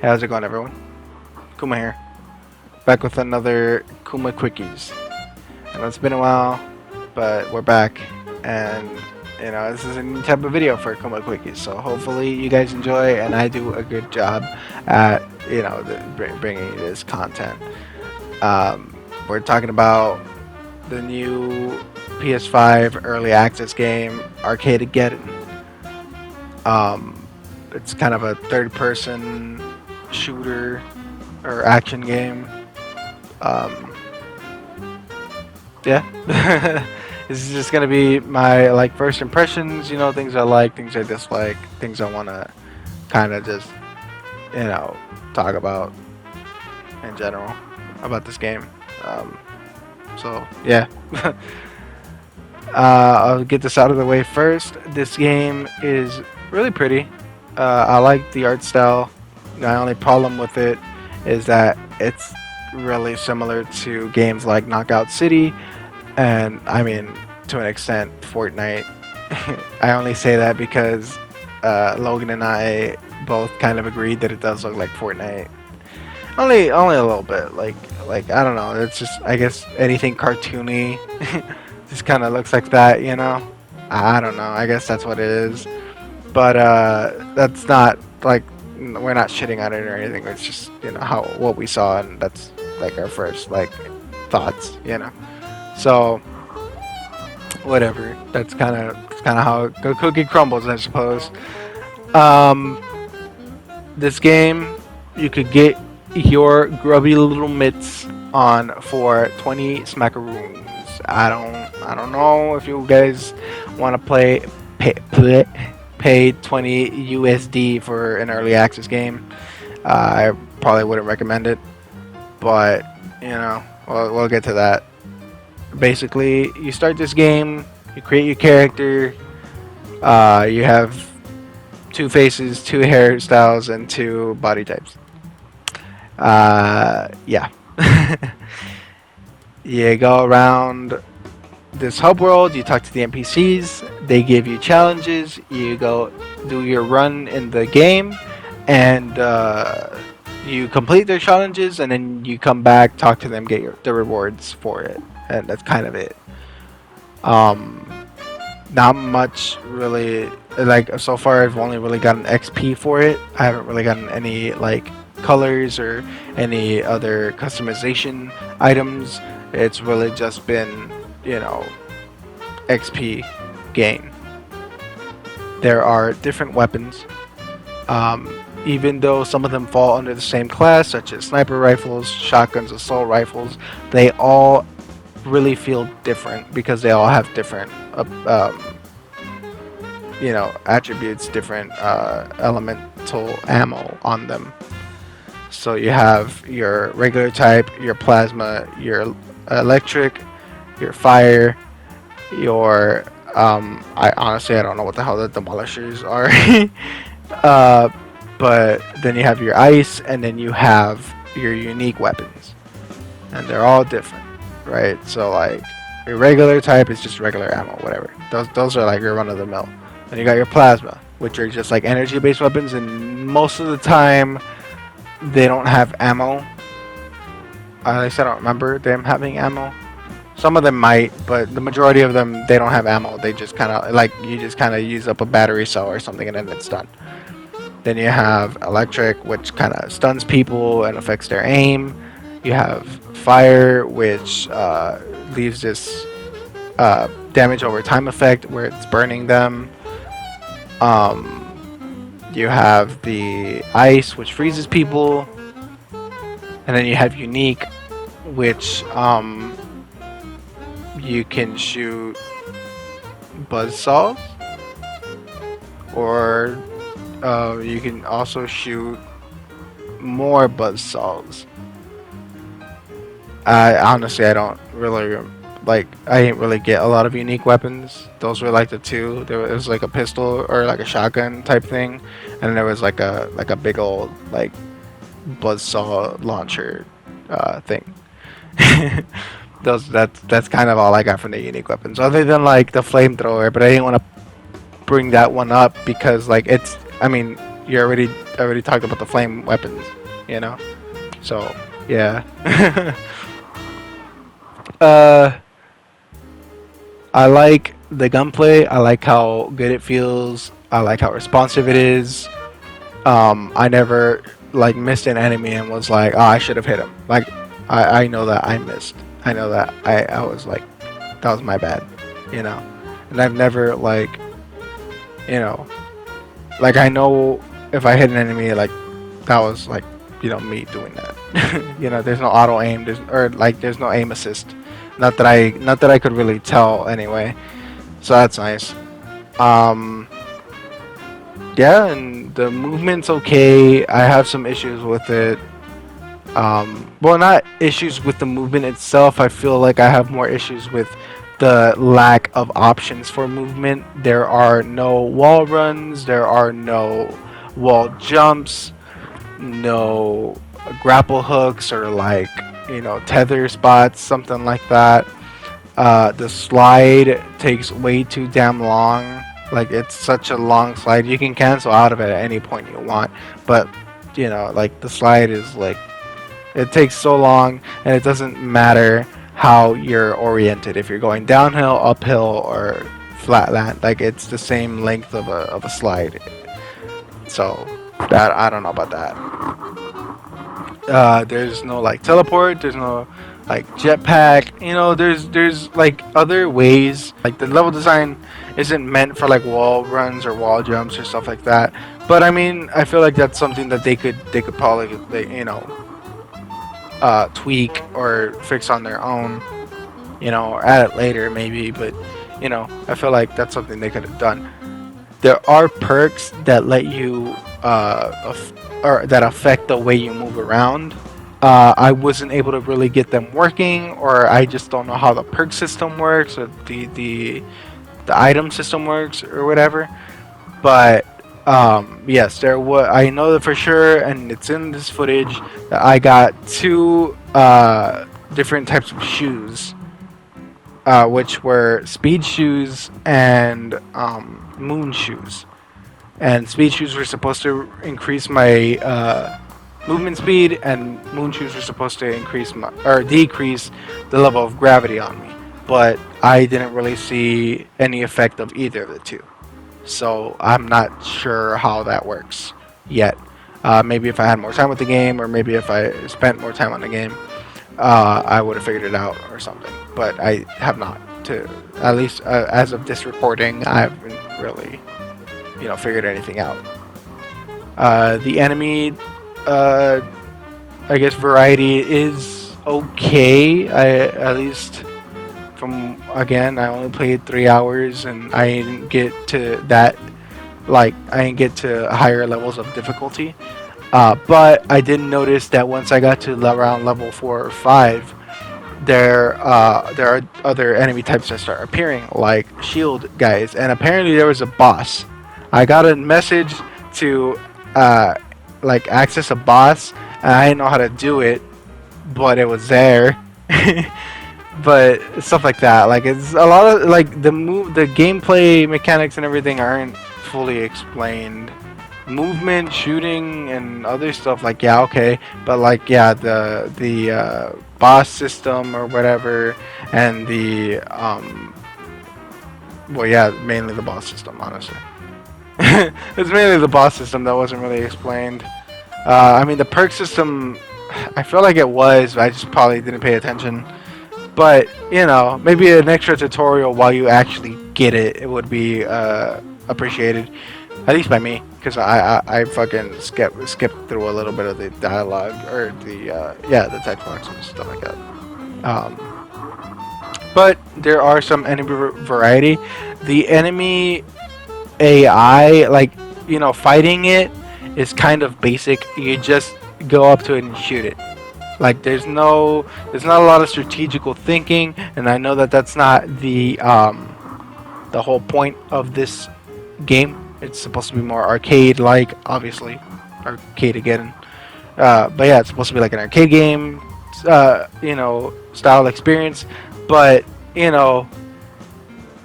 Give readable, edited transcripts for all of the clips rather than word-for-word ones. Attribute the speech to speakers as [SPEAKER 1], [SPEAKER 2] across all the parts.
[SPEAKER 1] Hey, how's it going, everyone? Kuma here, back with another Kuma Quickies. And it's been a while, but we're back, and this is a new type of video for Kuma Quickies. So hopefully you guys enjoy, and I do a good job at bringing you this content. We're talking about the new PS5 early access game, Arcadegeddon. It's kind of a third-person shooter or action game. Yeah. This is just gonna be my first impressions, things I like, things I dislike, things I wanna kind of just talk about in general about this game. So yeah. I'll get this out of the way first. This game is really pretty. I like the art style. My only problem with it is that it's really similar to games like Knockout City, and I mean, to an extent, Fortnite. I only say that because Logan and I both kind of agreed that it does look like Fortnite. Only a little bit. Like I don't know. It's just, I guess, anything cartoony just kind of looks like that. I don't know. I guess that's what it is. But that's not like, we're not shitting on it or anything. It's just what we saw, and that's like our first thoughts. So whatever. That's kind of how the cookie crumbles, I suppose. This game, you could get your grubby little mitts on for 20 smackaroons. I don't know if you guys want to pay 20 USD for an early access game. I probably wouldn't recommend it, but we'll get to that. Basically, you start this game, you create your character, you have 2 faces, 2 hairstyles, and 2 body types. Yeah. You go around this hub world, you talk to the NPCs, they give you challenges, you go do your run in the game, and you complete their challenges, and then you come back, talk to them, get the rewards for it, and that's kind of it. Not much really, so far I've only really gotten XP for it. I haven't really gotten any colors or any other customization items. It's really just been XP gain. There are different weapons, even though some of them fall under the same class, such as sniper rifles, shotguns, assault rifles. They all really feel different because they all have different attributes, different elemental ammo on them. So you have your regular type, your plasma, your electric, your fire, your I honestly don't know what the hell the demolishers are. But then you have your ice, and then you have your unique weapons, and they're all different, right? So your regular type is just regular ammo, whatever. Those are your run of the mill. Then you got your plasma, which are just energy based weapons, and most of the time they don't have ammo. At least I don't remember them having ammo. Some of them might, but the majority of them, they don't have ammo. They just kind of you just kind of use up a battery cell or something, and then it's done. Then you have electric, which kind of stuns people and affects their aim. You have fire, which leaves this damage over time effect where it's burning them. You have the ice, which freezes people, and then you have unique, which you can shoot buzzsaws, or you can also shoot more buzzsaws. Honestly, I don't really I didn't really get a lot of unique weapons. Those were the 2. There was a pistol or a shotgun type thing, and then there was a big old buzzsaw launcher thing. That's kind of all I got from the unique weapons, other than the flamethrower. But I didn't want to bring that one up because it's, I mean, you already talked about the flame weapons, you know. So yeah. uh, I like the gunplay. I like how good it feels. I like how responsive it is. I never like missed an enemy and was like, oh, I should have hit him. Like, I know that I missed. I know that I was like, that was my bad, you know. And I've never like, you know, like I know if I hit an enemy, like that was like, you know, me doing that. You know, there's no auto aim, there's no aim assist. Not that I could really tell anyway. So that's nice. Um, yeah, and the movement's okay. I have some issues with it. Well, not issues with the movement itself. I feel like I have more issues with the lack of options for movement. There are no wall runs. There are no wall jumps. No grapple hooks or like, you know, tether spots, something like that. The slide takes way too damn long. Like, it's such a long slide. You can cancel out of it at any point you want, but you know, like the slide is like, it takes so long, and it doesn't matter how you're oriented. If you're going downhill, uphill, or flatland, like it's the same length of a slide. So that, I don't know about that. There's no like teleport. There's no like jetpack. You know, there's like other ways. Like the level design isn't meant for like wall runs or wall jumps or stuff like that. But I mean, I feel like that's something that they could probably you know, tweak or fix on their own. You know, or add it later maybe. But you know, I feel like that's something they could have done. There are perks that let you or that affect the way you move around. I wasn't able to really get them working, or I just don't know how the perk system works, or the item system works, or whatever. But yes, there was. I know that for sure, and it's in this footage that I got two different types of shoes, which were speed shoes and moon shoes. And speed shoes were supposed to increase my movement speed, and moon shoes were supposed to increase my or decrease the level of gravity on me. But I didn't really see any effect of either of the two, so I'm not sure how that works yet. Maybe if I had more time with the game, or maybe if I spent more time on the game, I would have figured it out or something. But I have not. To at least as of this recording, I haven't really, you know, figured anything out. The enemy, I guess, variety is okay. At least from, again, I only played 3 hours, and I didn't get to that. Like, I didn't get to higher levels of difficulty. But I did notice that once I got to around level 4 or 5, there are other enemy types that start appearing, like shield guys, and apparently there was a boss. I got a message to like access a boss, and I didn't know how to do it, but it was there. But stuff like that, like it's a lot of like the gameplay mechanics and everything aren't fully explained. Movement, shooting, and other stuff, like, yeah, okay, but like, yeah, the boss system or whatever, and the well, yeah, mainly the boss system, honestly. It's mainly the boss system that wasn't really explained. I mean, the perk system, I feel like it was, but I just probably didn't pay attention. But you know, maybe an extra tutorial while you actually get it, it would be appreciated, at least by me, because I fucking skipped through a little bit of the dialogue, or the the text box and stuff like that. But there are some enemy variety. The enemy AI, like, you know, fighting it is kind of basic. You just go up to it and shoot it. Like, there's not a lot of strategical thinking, and I know that that's not the whole point of this game. It's supposed to be more arcade-like, obviously, Arcadegeddon. But yeah, it's supposed to be like an arcade game, you know, style experience. But you know,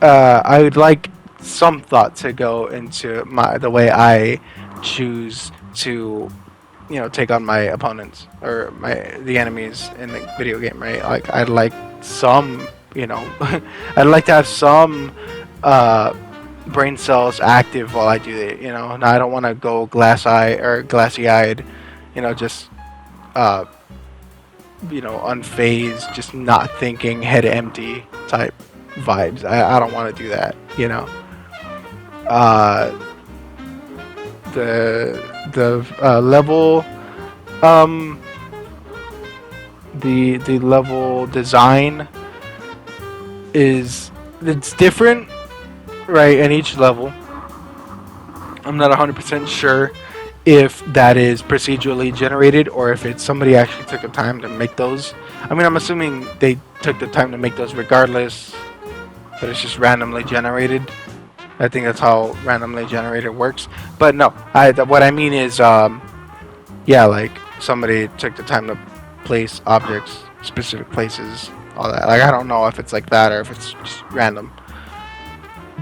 [SPEAKER 1] I would like some thought to go into the way I choose to, take on my opponents or the enemies in the video game, right? Like I'd like some, I'd like to have some uh, brain cells active while I do it. Now I don't want to go glassy eyed, just uh, unfazed, just not thinking, head empty type vibes. I don't want to do that. Uh, the level um the level design it's different, right? In each level, I'm not 100% sure if that is procedurally generated or if it's somebody actually took the time to make those. I mean, I'm assuming they took the time to make those regardless, but it's just randomly generated. I think that's how randomly generated works. But no, what I mean is, yeah, like somebody took the time to place objects, specific places, all that. Like I don't know if it's like that or if it's just random.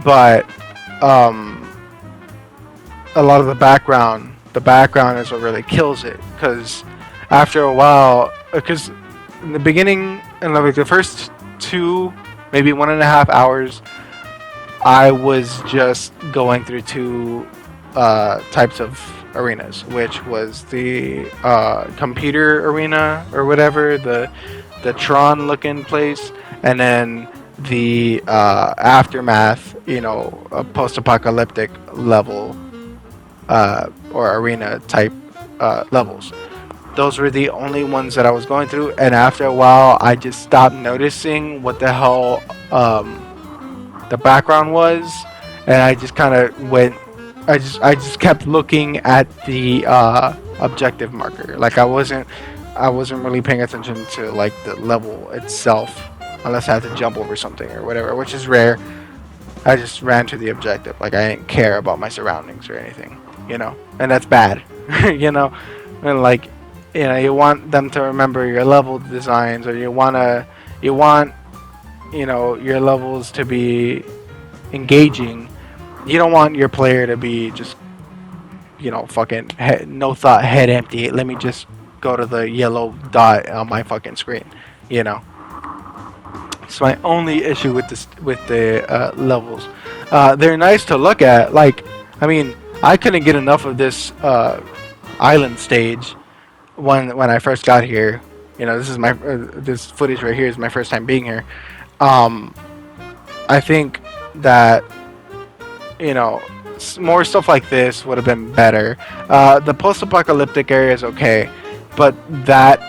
[SPEAKER 1] But a lot of the background is what really kills it. Because after a while, because in the beginning, and like the first 2, maybe 1.5 hours, I was just going through 2 types of arenas, which was the computer arena or whatever, the Tron looking place, and then the aftermath, a post-apocalyptic level or arena type levels. Those were the only ones that I was going through, and after a while, I just stopped noticing what the hell the background was, and I just kind of went. I just kept looking at the objective marker. Like I wasn't really paying attention to like the level itself, unless I had to jump over something or whatever, which is rare. I just ran to the objective. Like I didn't care about my surroundings or anything, and that's bad, and like, you want them to remember your level designs, or you want your levels to be engaging. You don't want your player to be just, fucking no thought, head empty. Let me just go to the yellow dot on my fucking screen. It's my only issue with the levels. They're nice to look at. Like, I mean, I couldn't get enough of this island stage when I first got here. This is this footage right here is my first time being here. I think that more stuff like this would have been better. The post-apocalyptic area is okay, but that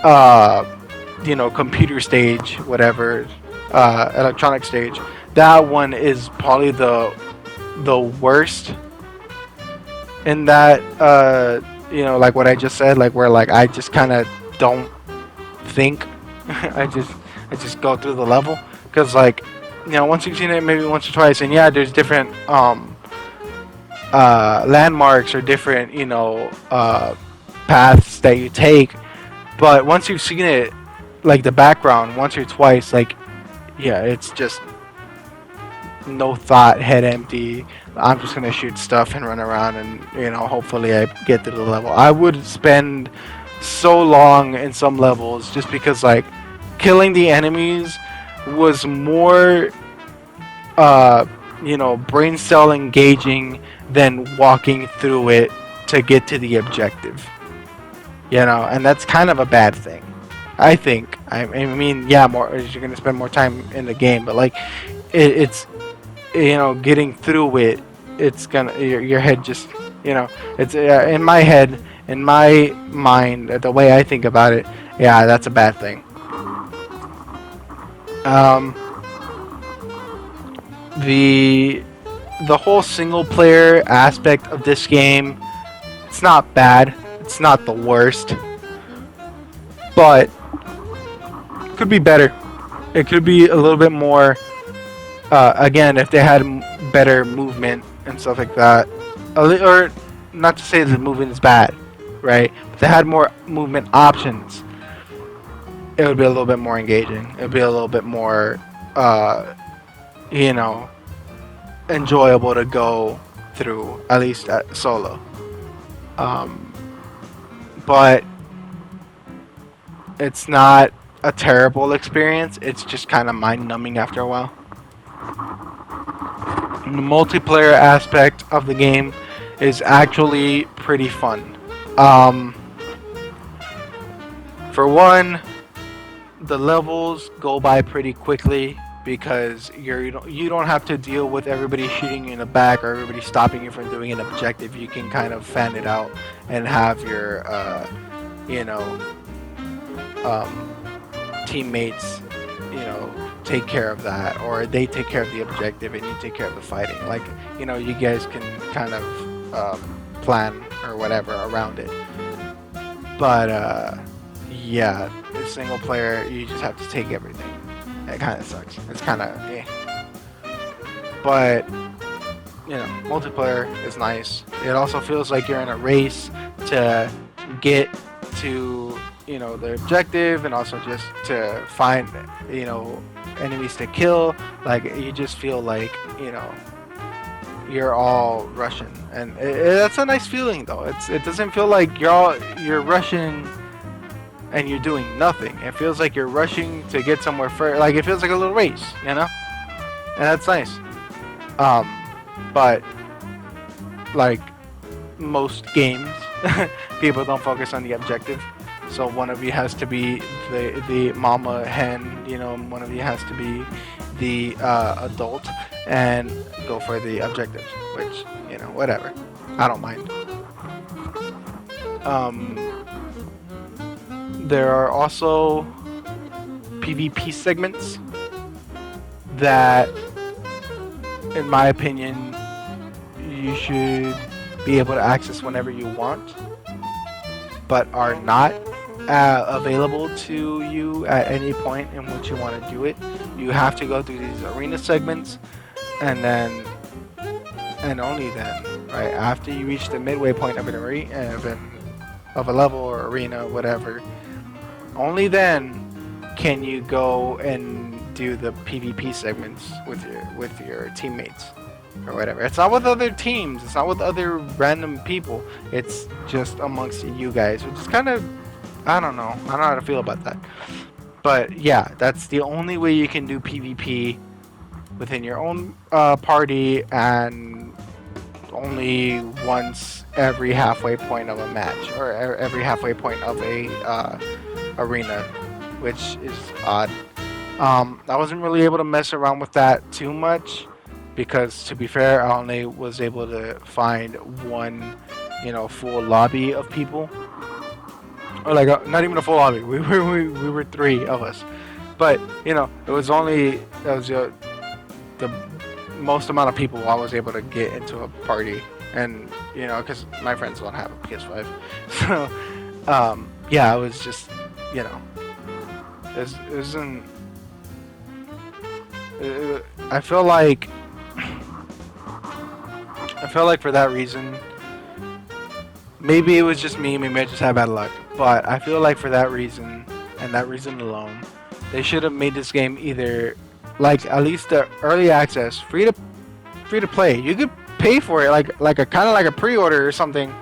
[SPEAKER 1] computer stage, whatever, electronic stage, that one is probably the worst. In that, like what I just said, like where like I just kind of don't think, I just go through the level, because like, once you've seen it maybe once or twice, and yeah, there's different landmarks or different paths that you take, but once you've seen it, like the background once or twice, like, yeah, it's just no thought, head empty. I'm just gonna shoot stuff and run around, and hopefully I get through the level. I would spend so long in some levels just because like killing the enemies was more brain cell engaging than walking through it to get to the objective. And that's kind of a bad thing, I think. I mean, yeah, you're gonna spend more time in the game, but like it's getting through it, it's gonna your head just it's in my head, in my mind, the way I think about it, yeah, that's a bad thing. The whole single player aspect of this game, it's not bad. It's not the worst, but it could be better. It could be a little bit more. Again, if they had better movement and stuff like that, or not to say that the movement is bad, right? If they had more movement options, it would be a little bit more engaging. It would be a little bit more, enjoyable to go through, at least solo. Um, but it's not a terrible experience. It's just kind of mind numbing after a while. And the multiplayer aspect of the game is actually pretty fun. Um, for one, the levels go by pretty quickly because you don't have to deal with everybody shooting you in the back or everybody stopping you from doing an objective. You can kind of fan it out and have your you know um, teammates take care of that, or they take care of the objective and you take care of the fighting. Like you guys can kind of plan or whatever around it. But yeah, the single player, you just have to take everything. It kind of sucks. It's kind of but multiplayer is nice. It also feels like you're in a race to get to the objective, and also just to find enemies to kill. Like you just feel like you're all Russian, and that's a nice feeling though. It doesn't feel like you're rushing and you're doing nothing. It feels like you're rushing to get somewhere first. Like it feels like a little race, and that's nice. But like most games, people don't focus on the objective. So one of you has to be the mama hen, one of you has to be the adult and go for the objectives, which, whatever. I don't mind. There are also PvP segments that, in my opinion, you should be able to access whenever you want, but are not available to you at any point in which you want to do it. You have to go through these arena segments, and only then, right after you reach the midway point of an arena, of a level or arena, whatever, only then can you go and do the PvP segments with your teammates or whatever. It's not with other teams. It's not with other random people. It's just amongst you guys, which is kind of, I don't know. I don't know how to feel about that. But yeah, that's the only way you can do PvP within your own party, and only once every halfway point of a match, or every halfway point of a arena, which is odd. I wasn't really able to mess around with that too much because, to be fair, I only was able to find one, full lobby of people. Or like not even a full lobby. We were three of us, but it was the most amount of people I was able to get into a party, and because my friends don't have a PS5, so yeah, it was just it wasn't. I feel like for that reason, maybe it was just me, maybe I just had bad luck, but I feel like for that reason, and that reason alone, they should have made this game either like at least the early access, free to play. You could pay for it, like a kind of like a pre-order or something,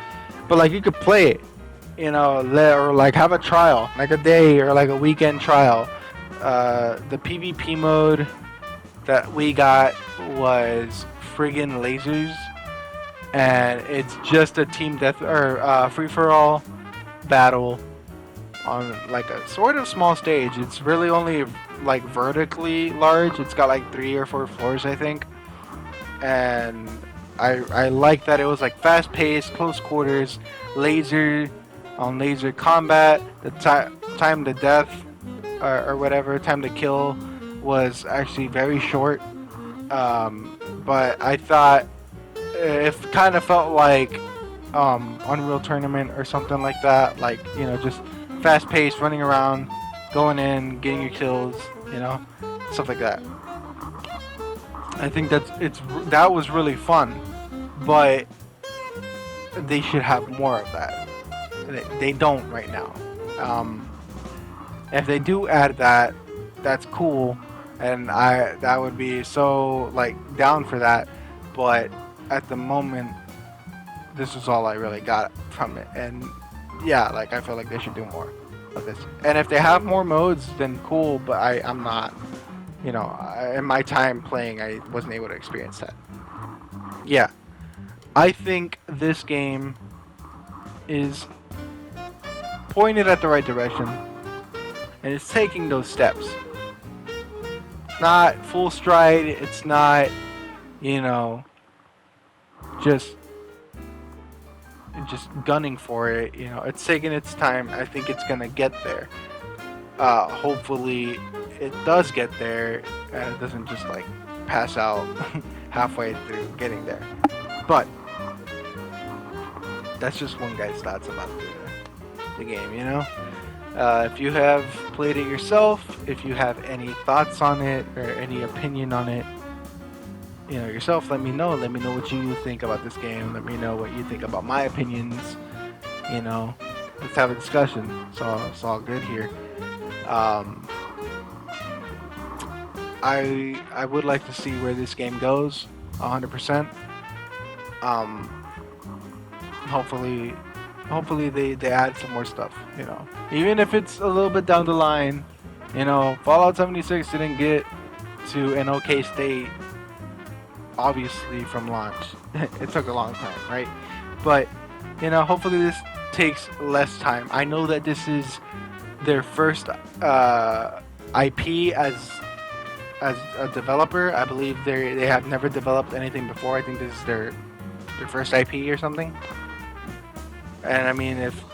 [SPEAKER 1] but like you could play it, or like have a trial, like a day or like a weekend trial. The PvP mode that we got was friggin' lasers, and it's just a team death or free-for-all battle on like a sort of small stage. It's really only like vertically large. It's got like 3 or 4 floors, I think, and I like that it was like fast-paced, close quarters, laser combat. The time to death or whatever, time to kill, was actually very short, but I thought it kind of felt like Unreal Tournament or something like that, like just fast paced, running around, going in, getting your kills, stuff like that. I think that was really fun, but they should have more of that. They don't right now. If they do add that, that's cool, and that would be so like down for that. But at the moment, this is all I really got from it. And yeah, like I feel like they should do more of this. And if they have more modes, then cool. But I'm not, in my time playing, I wasn't able to experience that. Yeah, I think this game is pointed at the right direction, and it's taking those steps. It's not full stride. It's not, you know, just gunning for it. It's taking its time. I think it's gonna get there. Hopefully, it does get there, and it doesn't just like pass out halfway through getting there. But that's just one guy's thoughts about the game. If you have played it yourself, if you have any thoughts on it or any opinion on it, yourself, let me know. Let me know what you think about this game. Let me know what you think about my opinions. Let's have a discussion. It's all good here. I would like to see where this game goes, 100%. Hopefully they add some more stuff. Even if it's a little bit down the line. Fallout 76 didn't get to an okay state, obviously, from launch. It took a long time, right? But hopefully this takes less time. I know that this is their first IP as a developer. I believe they have never developed anything before. I think this is their first IP or something. And I mean, if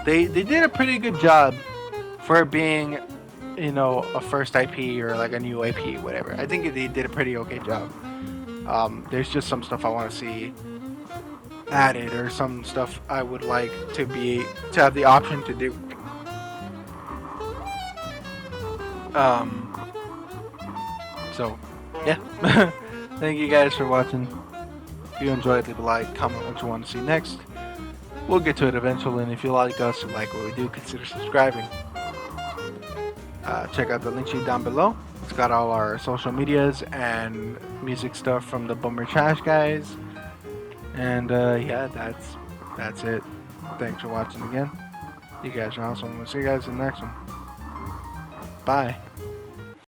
[SPEAKER 1] they did a pretty good job for it being a first IP or like a new IP, whatever. I think they did a pretty okay job. There's just some stuff I want to see added, or some stuff I would like to have the option to do. So yeah. Thank you guys for watching. If you enjoyed, leave a like, comment what you want to see next. We'll get to it eventually, and if you like us or like what we do, consider subscribing. Check out the link sheet down below. It's got all our social medias and music stuff from the Bummer Trash guys. And yeah, that's it. Thanks for watching again. You guys are awesome. We'll see you guys in the next one. Bye.